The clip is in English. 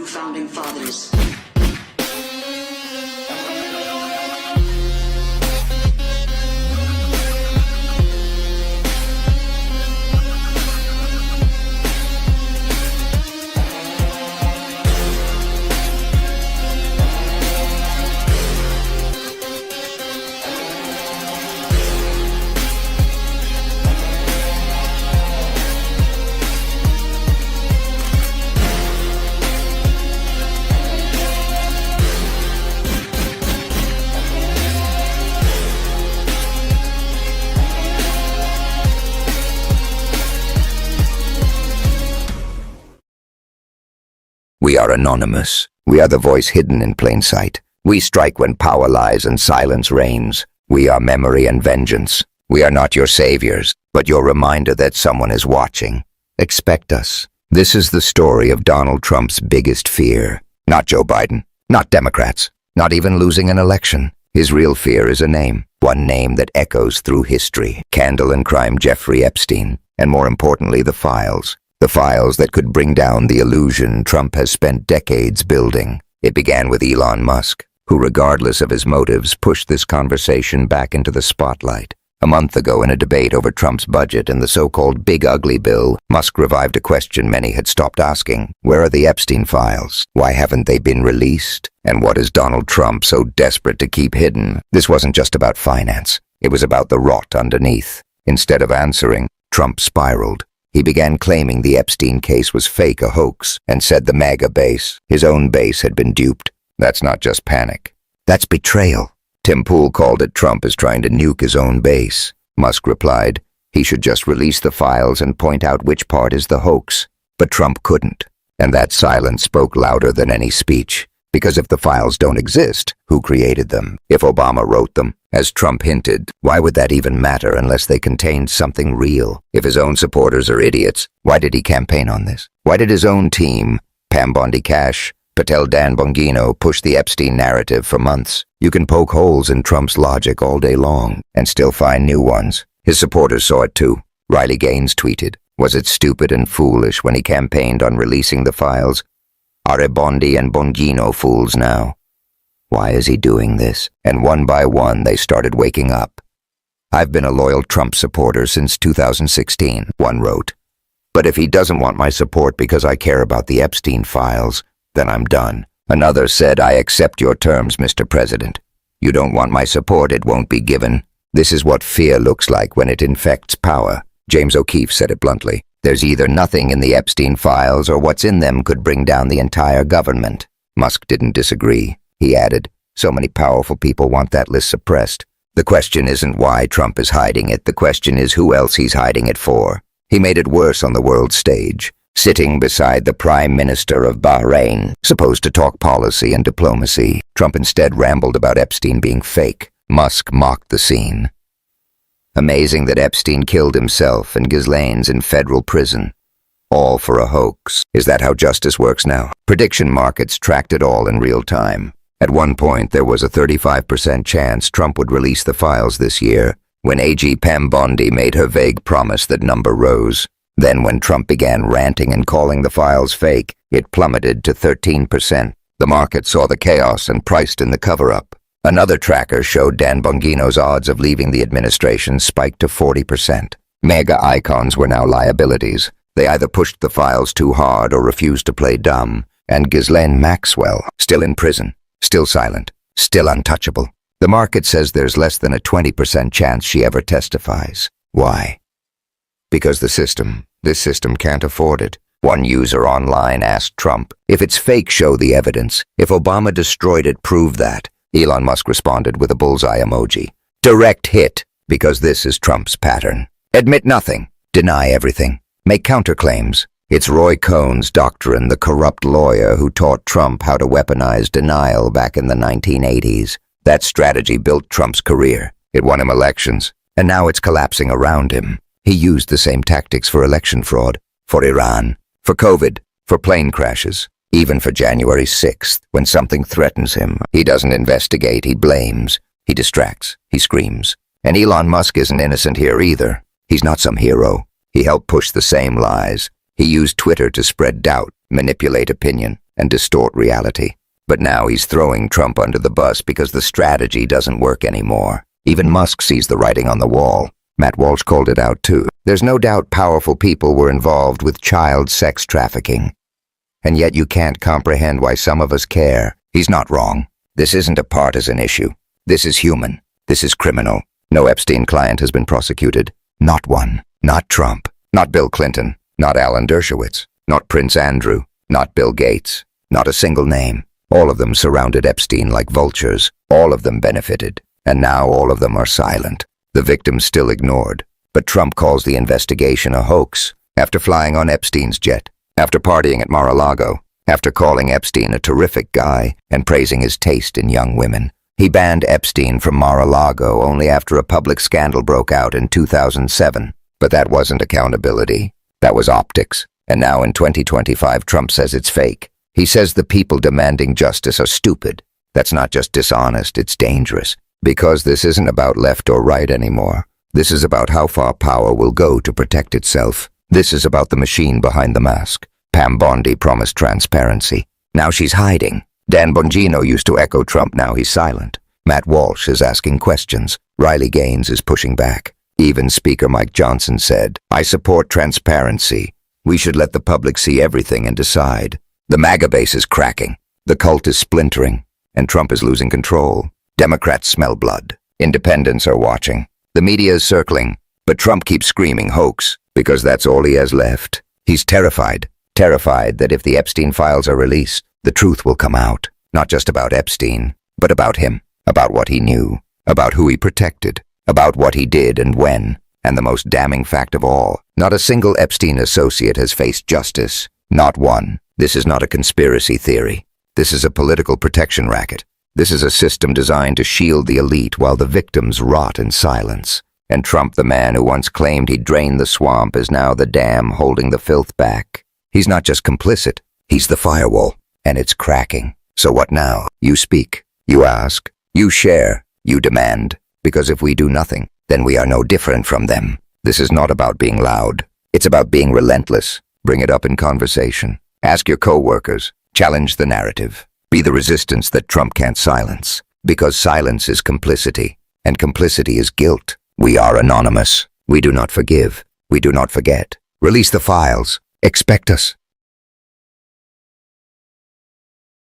founding fathers. We are anonymous. We are the voice hidden in plain sight. We strike when power lies and silence reigns. We are memory and vengeance. We are not your saviors, but your reminder that someone is watching. Expect us. This is the story of Donald Trump's biggest fear. Not Joe Biden, not Democrats, not even losing an election. His real fear is a name, one name that echoes through history. Candle and crime Jeffrey Epstein, and more importantly, the files. The files that could bring down the illusion Trump has spent decades building. It began with Elon Musk, who, regardless of his motives, pushed this conversation back into the spotlight. A month ago, in a debate over Trump's budget and the so-called Big Ugly Bill, Musk revived a question many had stopped asking. Where are the Epstein files? Why haven't they been released? And what is Donald Trump so desperate to keep hidden? This wasn't just about finance. It was about the rot underneath. Instead of answering, Trump spiraled. He began claiming the Epstein case was fake, a hoax, and said the MAGA base, his own base, had been duped. That's not just panic. That's betrayal. Tim Pool called it Trump is trying to nuke his own base. Musk replied, he should just release the files and point out which part is the hoax. But Trump couldn't. And that silence spoke louder than any speech. Because if the files don't exist, who created them? If Obama wrote them, as Trump hinted, why would that even matter unless they contained something real? If his own supporters are idiots, why did he campaign on this? Why did his own team, Pam Bondi Cash, Patel Dan Bongino, push the Epstein narrative for months? You can poke holes in Trump's logic all day long and still find new ones. His supporters saw it too. Riley Gaines tweeted, was it stupid and foolish when he campaigned on releasing the files? Are Bondi and Bongino fools now? Why is he doing this? And one by one they started waking up. I've been a loyal Trump supporter since 2016, one wrote. But if he doesn't want my support because I care about the Epstein files, then I'm done. Another said, I accept your terms, Mr. President. You don't want my support, it won't be given. This is what fear looks like when it infects power. James O'Keefe said it bluntly. There's either nothing in the Epstein files or what's in them could bring down the entire government. Musk didn't disagree. He added, so many powerful people want that list suppressed. The question isn't why Trump is hiding it. The question is who else he's hiding it for. He made it worse on the world stage, sitting beside the Prime Minister of Bahrain, supposed to talk policy and diplomacy. Trump instead rambled about Epstein being fake. Musk mocked the scene. Amazing that Epstein killed himself and Ghislaine's in federal prison. All for a hoax. Is that how justice works now? Prediction markets tracked it all in real time. At one point, there was a 35% chance Trump would release the files this year. When AG Pam Bondi made her vague promise, that number rose. Then when Trump began ranting and calling the files fake, it plummeted to 13%. The market saw the chaos and priced in the cover-up. Another tracker showed Dan Bongino's odds of leaving the administration spiked to 40%. Mega icons were now liabilities. They either pushed the files too hard or refused to play dumb. And Ghislaine Maxwell, still in prison, still silent, still untouchable. The market says there's less than a 20% chance she ever testifies. Why? Because this system can't afford it. One user online asked Trump, if it's fake, show the evidence. If Obama destroyed it, prove that. Elon Musk responded with a bullseye emoji. Direct hit, because this is Trump's pattern. Admit nothing, deny everything, make counterclaims. It's Roy Cohn's doctrine, the corrupt lawyer who taught Trump how to weaponize denial back in the 1980s. That strategy built Trump's career. It won him elections, and now it's collapsing around him. He used the same tactics for election fraud, for Iran, for COVID, for plane crashes. Even for January 6th, when something threatens him, he doesn't investigate, he blames, he distracts, he screams. And Elon Musk isn't innocent here either. He's not some hero. He helped push the same lies. He used Twitter to spread doubt, manipulate opinion, and distort reality. But now he's throwing Trump under the bus because the strategy doesn't work anymore. Even Musk sees the writing on the wall. Matt Walsh called it out too. There's no doubt powerful people were involved with child sex trafficking. And yet you can't comprehend why some of us care. He's not wrong. This isn't a partisan issue. This is human. This is criminal. No Epstein client has been prosecuted. Not one. Not Trump. Not Bill Clinton. Not Alan Dershowitz. Not Prince Andrew. Not Bill Gates. Not a single name. All of them surrounded Epstein like vultures. All of them benefited. And now all of them are silent. The victims still ignored. But Trump calls the investigation a hoax. After flying on Epstein's jet. After partying at Mar-a-Lago. After calling Epstein a terrific guy and praising his taste in young women. He banned Epstein from Mar-a-Lago only after a public scandal broke out in 2007. But that wasn't accountability. That was optics. And now in 2025, Trump says it's fake. He says the people demanding justice are stupid. That's not just dishonest, it's dangerous. Because this isn't about left or right anymore. This is about how far power will go to protect itself. This is about the machine behind the mask. Pam Bondi promised transparency. Now she's hiding. Dan Bongino used to echo Trump, now he's silent. Matt Walsh is asking questions. Riley Gaines is pushing back. Even Speaker Mike Johnson said, "I support transparency. We should let the public see everything and decide." The MAGA base is cracking. The cult is splintering. And Trump is losing control. Democrats smell blood. Independents are watching. The media is circling. But Trump keeps screaming hoax, because that's all he has left. He's terrified. Terrified that if the Epstein files are released, the truth will come out. Not just about Epstein, but about him. About what he knew. About who he protected. About what he did and when. And the most damning fact of all, not a single Epstein associate has faced justice. Not one. This is not a conspiracy theory. This is a political protection racket. This is a system designed to shield the elite while the victims rot in silence. And Trump, the man who once claimed he'd drained the swamp, is now the dam holding the filth back. He's not just complicit, he's the firewall. And it's cracking. So what now? You speak. You ask. You share. You demand. Because if we do nothing, then we are no different from them. This is not about being loud. It's about being relentless. Bring it up in conversation. Ask your co-workers. Challenge the narrative. Be the resistance that Trump can't silence. Because silence is complicity. And complicity is guilt. We are anonymous. We do not forgive. We do not forget. Release the files. Expect us.